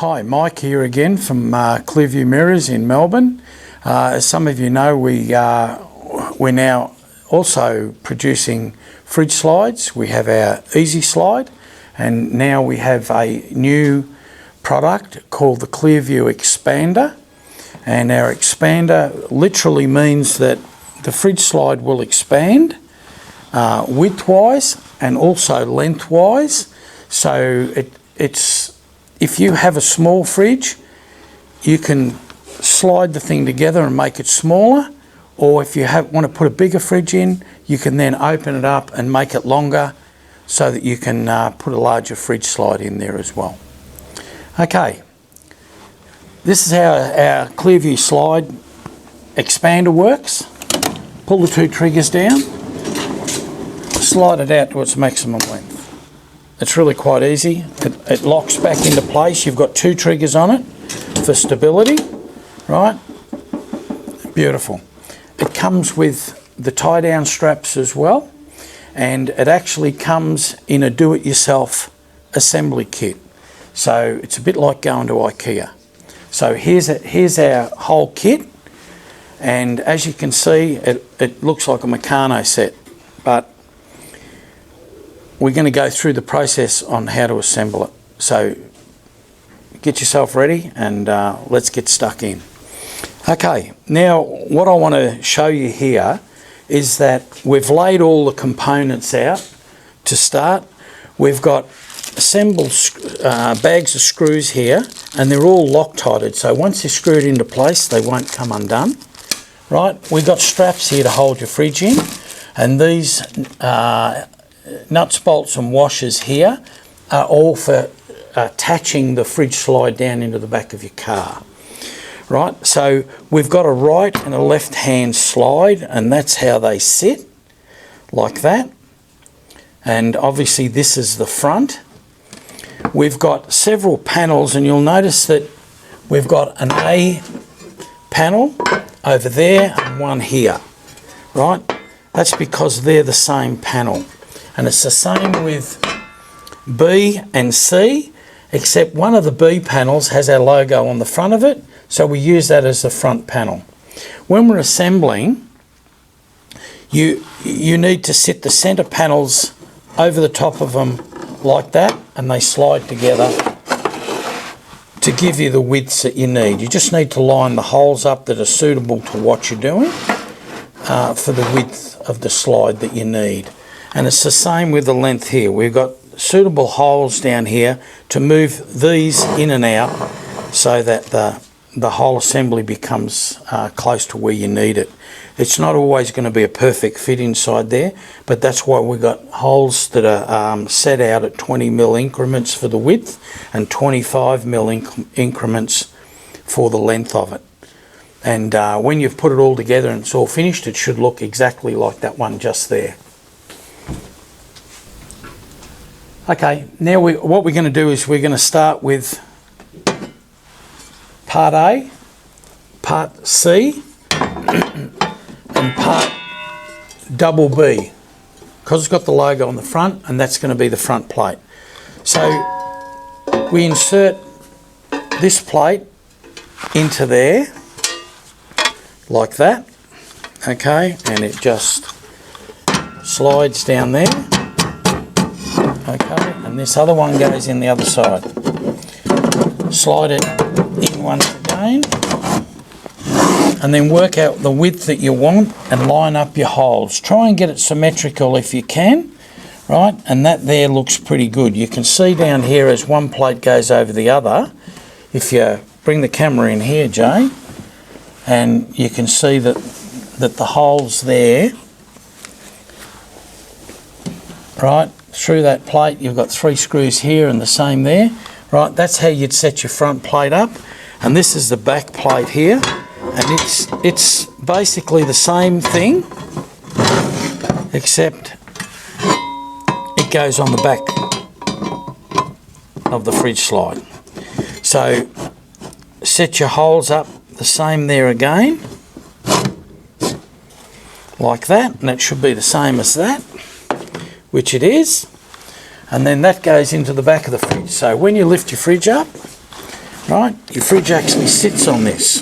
Hi, Mike here again from Clearview Mirrors in Melbourne. As some of you know, we're now also producing fridge slides. We have our Easy Slide, and now we have a new product called the Clearview Expander. And our expander literally means that the fridge slide will expand widthwise and also lengthwise. So it's if you have a small fridge, you can slide the thing together and make it smaller, or if you want to put a bigger fridge in, you can then open it up and make it longer so that you can put a larger fridge slide in there as well. Okay, this is how our Clearview Slide expander works. Pull the two triggers down, slide it out to its maximum length. It's really quite easy. It locks back into place. You've got two triggers on it for stability, right? Beautiful. It comes with the tie-down straps as well, and it actually comes in a do-it-yourself assembly kit. So it's a bit like going to IKEA. So here's our whole kit, and as you can see, it looks like a Meccano set, but we're going to go through the process on how to assemble it. So get yourself ready and let's get stuck in. Okay, now what I want to show you here is that we've laid all the components out to start. We've got assembled bags of screws here, and they're all Loctited, so once they're screwed into place they won't come undone. Right, we've got straps here to hold your fridge in, and these nuts, bolts and washers here are all for attaching the fridge slide down into the back of your car. Right, so we've got a right and a left hand slide, and that's how they sit, like that. And obviously this is the front. We've got several panels, and you'll notice that we've got an A panel over there and one here, right? That's because they're the same panel. And it's the same with B and C, except one of the B panels has our logo on the front of it, so we use that as the front panel. When we're assembling, you need to sit the centre panels over the top of them like that, and they slide together to give you the widths that you need. You just need to line the holes up that are suitable to what you're doing for the width of the slide that you need. And it's the same with the length here. We've got suitable holes down here to move these in and out so that the whole assembly becomes close to where you need it. It's not always going to be a perfect fit inside there, but that's why we've got holes that are set out at 20mm increments for the width and 25mm increments for the length of it. And when you've put it all together and it's all finished, it should look exactly like that one just there. Okay, now what we're going to do is we're going to start with part A, part C, and part double B, because it's got the logo on the front, and that's going to be the front plate. So we insert this plate into there, like that, okay, and it just slides down there. Okay, and this other one goes in the other side. Slide it in once again, and then work out the width that you want and line up your holes. Try and get it symmetrical if you can, right? And that there looks pretty good. You can see down here as one plate goes over the other. If you bring the camera in here, Jay, and you can see that the holes there, right, through that plate, you've got 3 screws here and the same there, right? That's how you'd set your front plate up, and this is the back plate here, and it's basically the same thing, except it goes on the back of the fridge slide. So set your holes up the same there again, like that, and it should be the same as that, which it is. And then that goes into the back of the fridge. So when you lift your fridge up, right? Your fridge actually sits on this.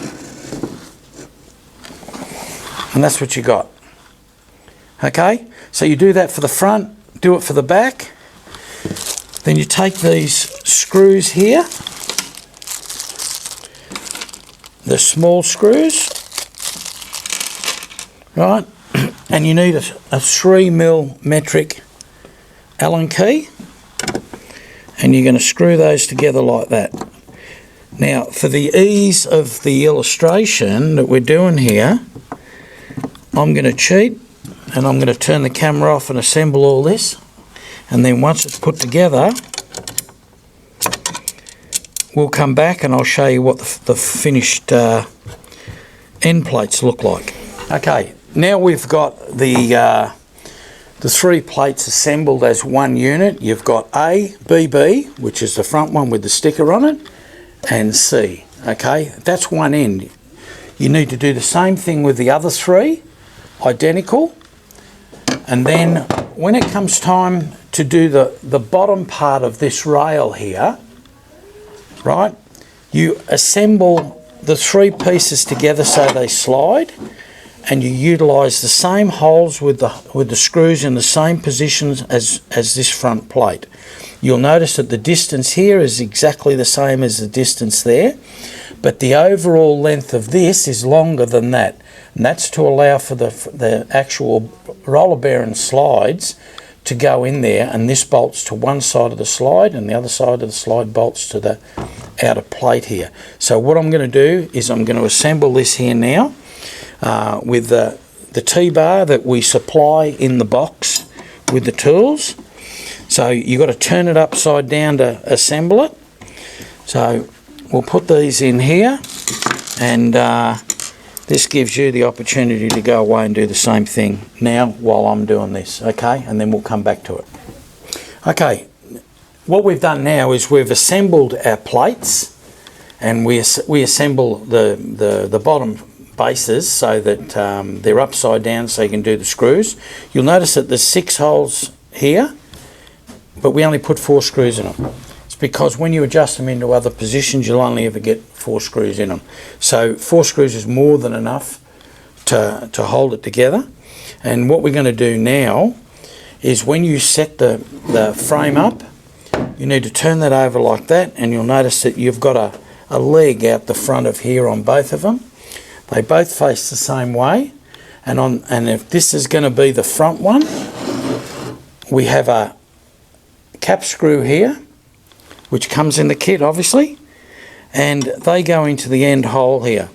And that's what you got. Okay, so you do that for the front, do it for the back. Then you take these screws here, the small screws, right? And you need a 3mm metric Allen key, and you're going to screw those together like that. Now, for the ease of the illustration that we're doing here, I'm going to cheat, and I'm going to turn the camera off and assemble all this, and then once it's put together, we'll come back and I'll show you what the finished end plates look like. Okay, now we've got the 3 plates assembled as one unit. You've got A, B, B, which is the front one with the sticker on it, and C. Okay, that's one end. You need to do the same thing with the other 3, identical. And then when it comes time to do the bottom part of this rail here, right, you assemble the 3 pieces together so they slide, and you utilise the same holes with the screws in the same positions as this front plate. You'll notice that the distance here is exactly the same as the distance there, but the overall length of this is longer than that, and that's to allow for the actual roller bearing slides to go in there, and this bolts to one side of the slide and the other side of the slide bolts to the outer plate here. So what I'm going to do is I'm going to assemble this here now with the T-bar that we supply in the box with the tools. So you've got to turn it upside down to assemble it. So we'll put these in here, and this gives you the opportunity to go away and do the same thing now while I'm doing this, okay? And then we'll come back to it. Okay, what we've done now is we've assembled our plates, and we assemble the bottom bases so that they're upside down so you can do the screws. You'll notice that there's 6 holes here, but we only put 4 screws in them. It's because when you adjust them into other positions, you'll only ever get 4 screws in them. So 4 screws is more than enough to hold it together. And what we're going to do now is when you set the frame up, you need to turn that over like that, and you'll notice that you've got a leg out the front of here on both of them. They both face the same way, and if this is going to be the front one, we have a cap screw here, which comes in the kit obviously, and they go into the end hole here.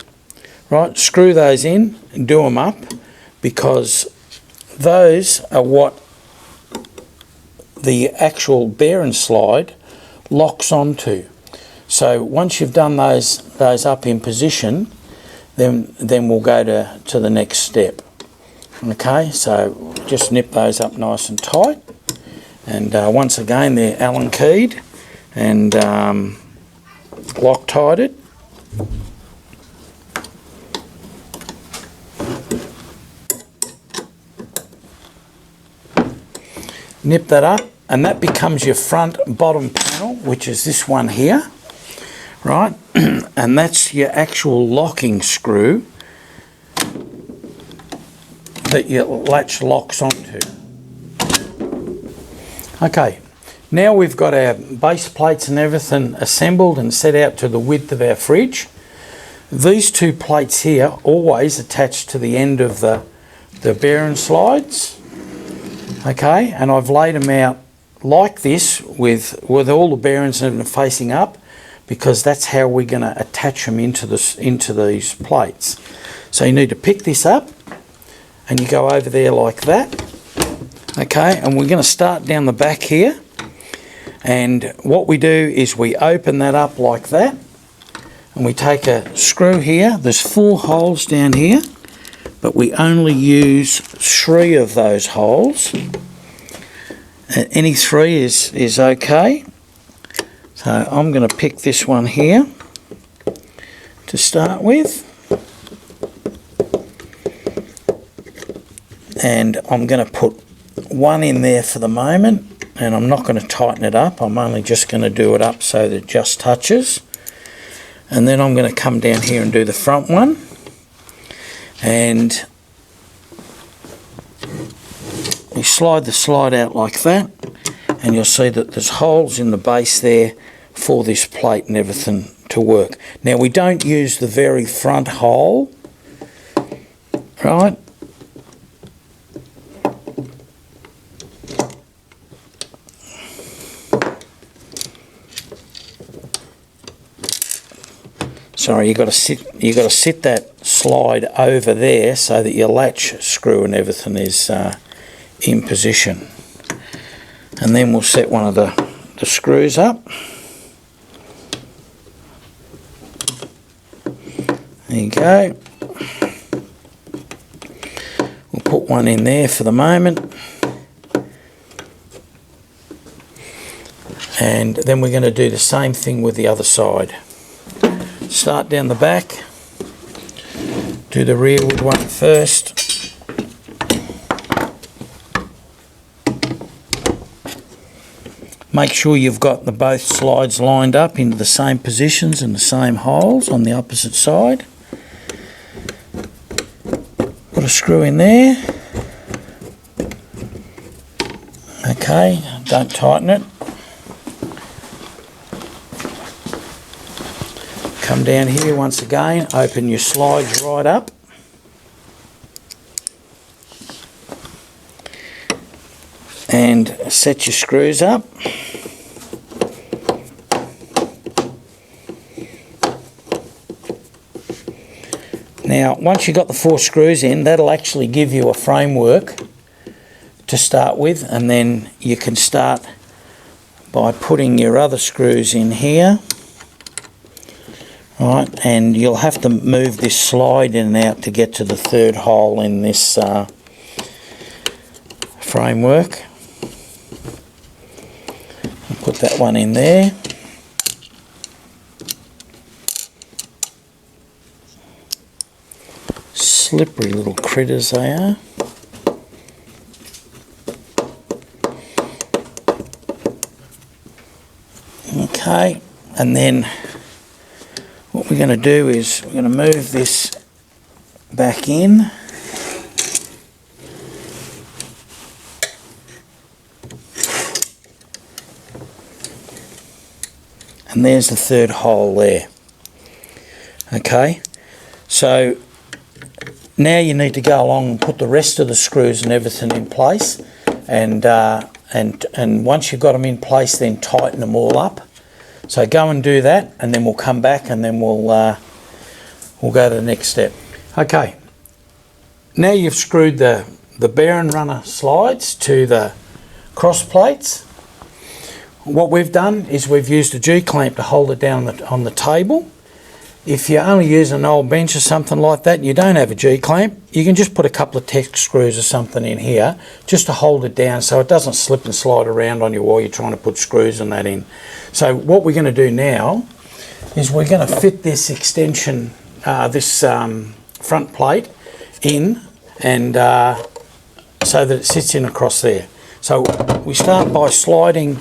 Right, screw those in and do them up, because those are what the actual bearing slide locks onto. So once you've done those up in position, then we'll go to the next step. Okay, so just nip those up nice and tight, and once again they're Allen keyed and Loctited. Nip that up, and that becomes your front bottom panel, which is this one here, right? And that's your actual locking screw that your latch locks onto. Okay, now we've got our base plates and everything assembled and set out to the width of our fridge. These 2 plates here always attach to the end of the bearing slides. Okay, and I've laid them out like this with all the bearings and everything facing up, because that's how we're going to attach them into these plates. So you need to pick this up and you go over there like that. Okay, and we're going to start down the back here, and what we do is we open that up like that, and we take a screw here. There's 4 holes down here, but we only use 3 of those holes. Any 3 is okay. So I'm going to pick this one here to start with, and I'm going to put 1 in there for the moment, and I'm not going to tighten it up. I'm only just going to do it up so that it just touches. And then I'm going to come down here and do the front one, and you slide the slide out like that, and you'll see that there's holes in the base there for this plate and everything to work. Now we don't use the very front hole, right? Sorry, you got to sit that slide over there so that your latch screw and everything is in position. And then we'll set one of the screws up. There you go. We'll put one in there for the moment. And then we're going to do the same thing with the other side. Start down the back, do the rearward one first. Make sure you've got both slides lined up into the same positions and the same holes on the opposite side. Put a screw in there. Okay, don't tighten it. Come down here once again, open your slides right up. And set your screws up. Now, once you've got the 4 screws in, that'll actually give you a framework to start with, and then you can start by putting your other screws in here. Right, and you'll have to move this slide in and out to get to the 3rd hole in this framework. I'll put that one in there. Slippery little critters they are. Okay, and then what we're going to do is we're going to move this back in. And there's the 3rd hole there. Okay, so now you need to go along and put the rest of the screws and everything in place, and once you've got them in place, then tighten them all up. So go and do that, and then we'll come back, and then we'll go to the next step. Okay, now you've screwed the bear and runner slides to the cross plates. What we've done is we've used a G-clamp to hold it down on the table. If you only use an old bench or something like that and you don't have a G-clamp, you can just put a couple of Tex screws or something in here just to hold it down so it doesn't slip and slide around on you while you're trying to put screws and that in. So what we're going to do now is we're going to fit this extension, this front plate in, and so that it sits in across there. So we start by sliding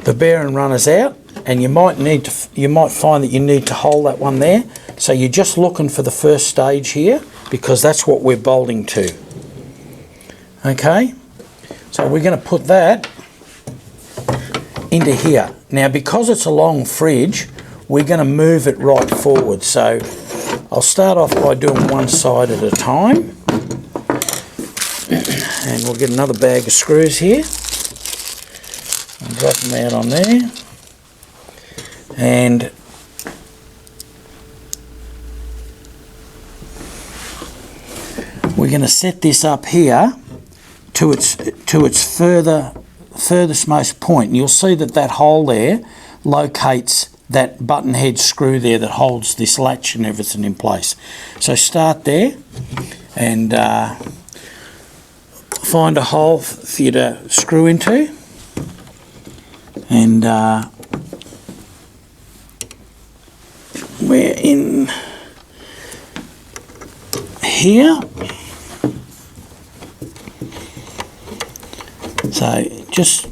the bear and runners out, and you might find that you need to hold that one there. So you're just looking for the first stage here, because that's what we're bolting to. Okay, so we're going to put that into here. Now, because it's a long fridge, we're going to move it right forward. So I'll start off by doing one side at a time, and we'll get another bag of screws here and drop them out on there. And we're going to set this up here to its furthest most point. And you'll see that hole there locates that button head screw there that holds this latch and everything in place. So start there and find a hole for you to screw into, and we're in here. So just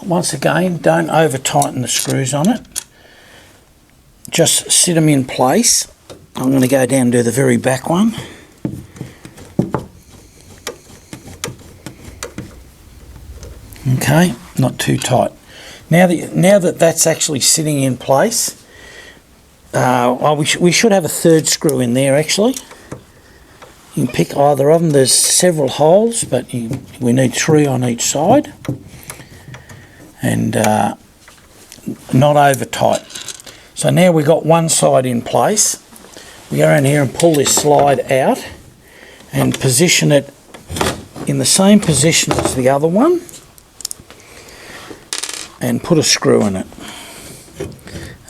once again, don't over tighten the screws on it. just sit them in place. I'm going to go down to the very back one. Okay, not too tight. Now that that's actually sitting in place, we should have a third screw in there actually. You can pick either of them. There's several holes, but we need 3 on each side, and not over tight. So now we've got one side in place. We go around here and pull this slide out and position it in the same position as the other one, and put a screw in it.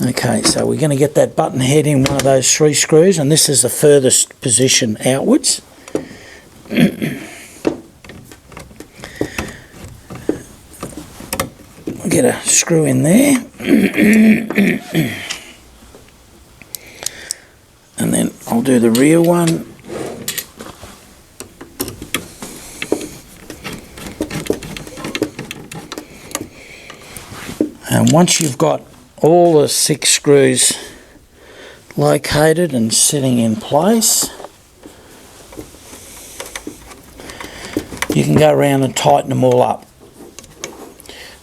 Okay, so we're going to get that button head in one of those 3 screws, and this is the furthest position outwards. We'll get a screw in there. And then I'll do the rear one. And once you've got all the 6 screws located and sitting in place, you can go around and tighten them all up.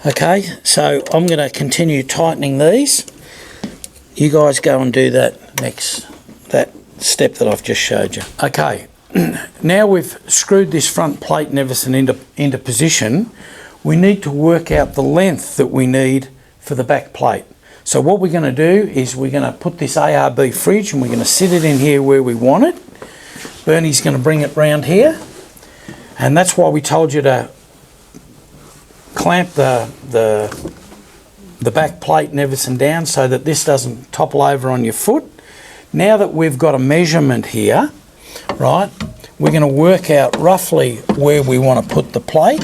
Okay, so I'm going to continue tightening these. You guys go and do that step that I've just showed you. Okay, now we've screwed this front plate and everything into position, we need to work out the length that we need for the back plate. So what we're going to do is we're going to put this ARB fridge and we're going to sit it in here where we want it. Bernie's going to bring it round here, and that's why we told you to clamp the back plate and everything down so that this doesn't topple over on your foot. Now that we've got a measurement here, right, we're going to work out roughly where we want to put the plate.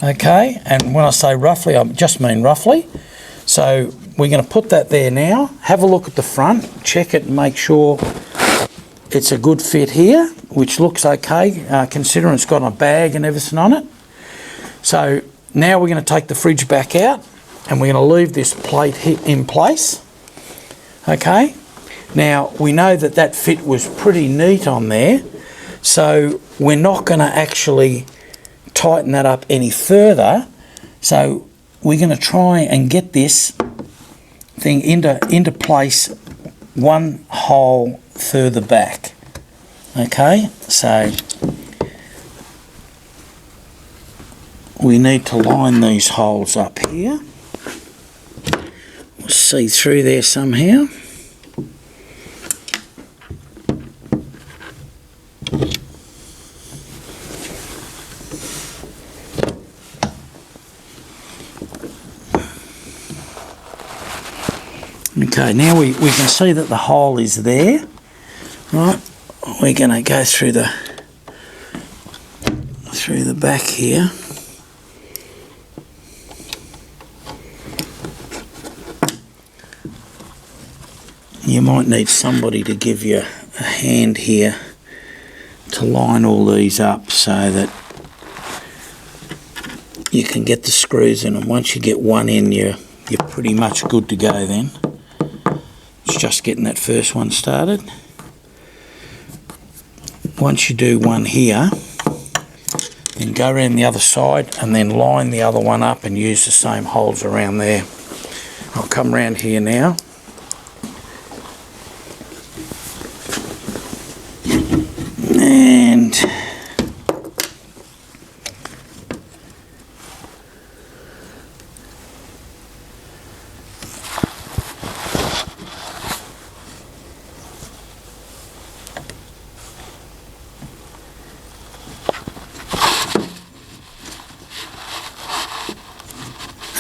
Okay, and when I say roughly, I just mean roughly. So we're going to put that there now. Have a look at the front, check it and make sure it's a good fit here, which looks okay, considering it's got a bag and everything on it. So now we're going to take the fridge back out and we're going to leave this plate in place. Okay, now we know that that fit was pretty neat on there, so we're not going to actually tighten that up any further. So we're going to try and get this thing into place one hole further back. Okay, so we need to line these holes up here. We'll see through there somehow. Okay, now we can see that the hole is there, right? We're going to go through the back here. You might need somebody to give you a hand here to line all these up so that you can get the screws in, and once you get one in, you're pretty much good to go then. It's just getting that first one started. Once you do one here, then go around the other side and then line the other one up and use the same holes around there. I'll come around here now. And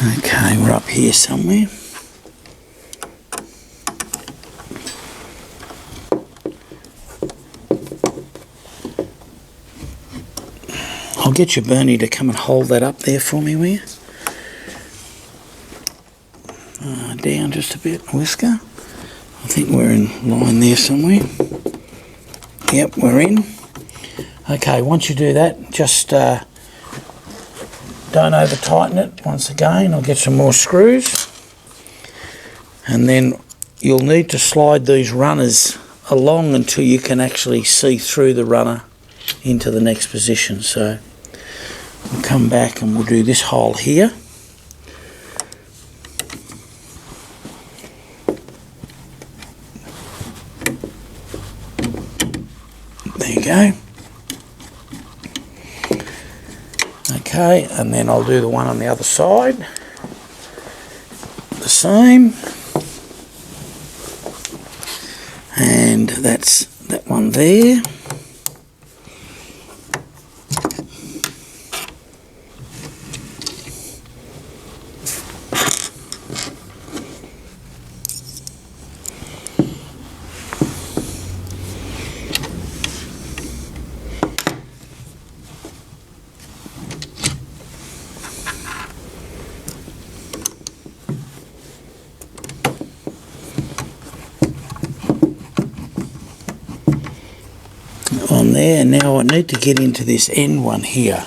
okay, we're up here somewhere. I'll get your Bernie to come and hold that up there for me, will you? Down just a bit, Whisker. I think we're in line there somewhere. Yep, we're in. Okay, once you do that, just don't over tighten it once again. I'll get some more screws. And then you'll need to slide these runners along until you can actually see through the runner into the next position. So we'll come back and we'll do this hole here. There you go. Okay, and then I'll do the one on the other side. The same. And that's that one there. On there. Now I need to get into this end one here,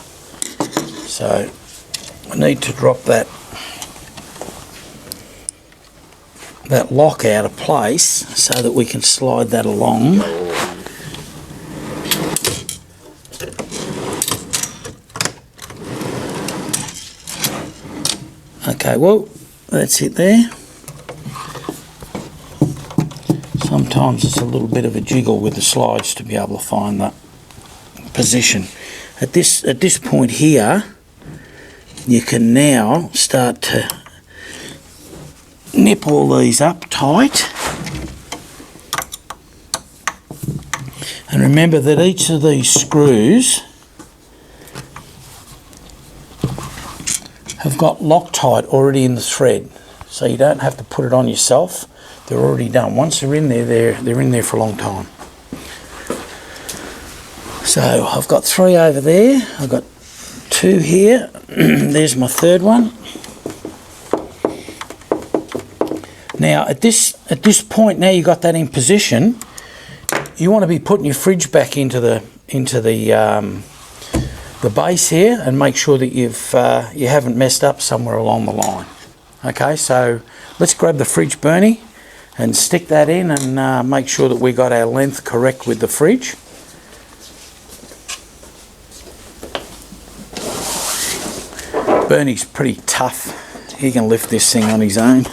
so I need to drop that lock out of place so that we can slide that along. Okay, well, that's it there. Sometimes it's a little bit of a jiggle with the slides to be able to find that position. At this point here, you can now start to nip all these up tight. And remember that each of these screws have got Loctite already in the thread, so you don't have to put it on yourself. They're already done. Once they're in there, they're in there for a long time. So I've got 3 over there. I've got 2 here. There's my third one. Now at this point, now you got that in position, you want to be putting your fridge back into the base here, and make sure that you haven't messed up somewhere along the line. Okay, so let's grab the fridge Bernie and stick that in, and make sure that we got our length correct with the fridge. Bernie's pretty tough. He can lift this thing on his own.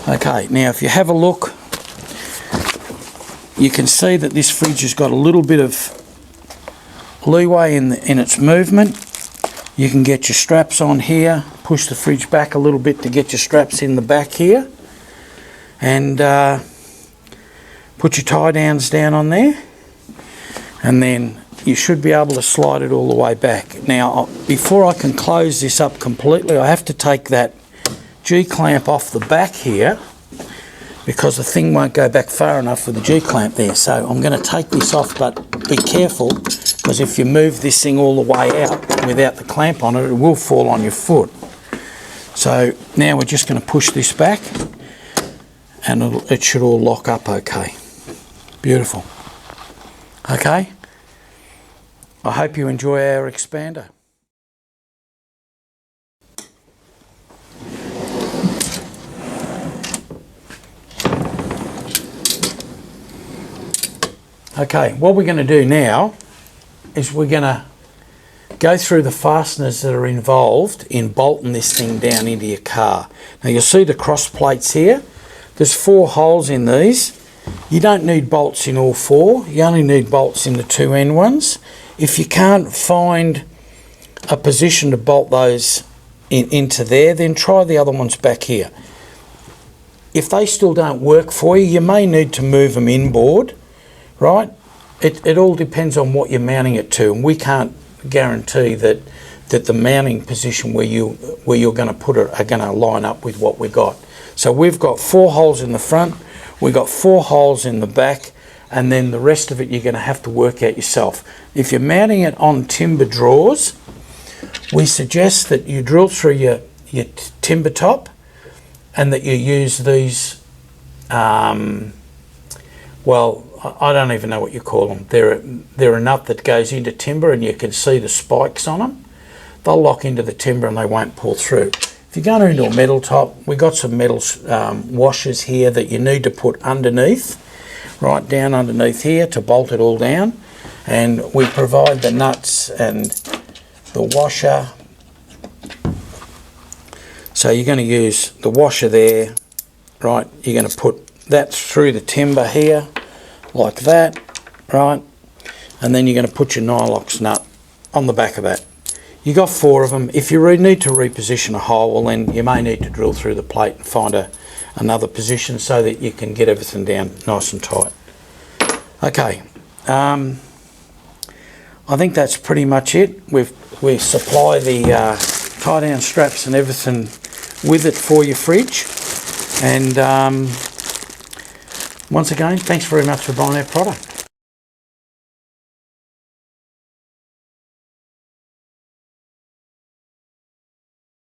Okay, now if you have a look, you can see that this fridge has got a little bit of leeway in its movement. You can get your straps on here, push the fridge back a little bit to get your straps in the back here, and put your tie downs down on there, and then you should be able to slide it all the way back. Now, before I can close this up completely, I have to take that G-clamp off the back here, because the thing won't go back far enough with the G-clamp there. So I'm going to take this off, but be careful, because if you move this thing all the way out without the clamp on it, it will fall on your foot. So now we're just going to push this back, and it should all lock up okay. Beautiful. Okay, I hope you enjoy our expander. Okay, what we're going to do now is we're going to go through the fasteners that are involved in bolting this thing down into your car. Now you'll see the cross plates here. There's 4 holes in these. You don't need bolts in all 4. You only need bolts in the 2 end ones. If you can't find a position to bolt those into there, then try the other ones back here. If they still don't work for you, you may need to move them inboard. Right? It all depends on what you're mounting it to, and we can't guarantee that the mounting position where you're going to put it are going to line up with what we got. So we've got 4 holes in the front, we've got 4 holes in the back, and then the rest of it you're going to have to work out yourself. If you're mounting it on timber drawers, we suggest that you drill through your timber top, and that you use these well, I don't even know what you call them. They're a nut that goes into timber, and you can see the spikes on them. they'll lock into the timber and they won't pull through. If you're going into a metal top, we've got some metal washers here that you need to put underneath, right down underneath here to bolt it all down. And we provide the nuts and the washer. So you're going to use the washer there, right? You're going to put that through the timber here, like that, right? And then you're going to put your Nylox nut on the back of that. You got 4 of them. If you need to reposition a hole, well then you may need to drill through the plate and find another position so that you can get everything down nice and tight. Okay, I think that's pretty much it. We supply the tie down straps and everything with it for your fridge. And once again, thanks very much for buying our product.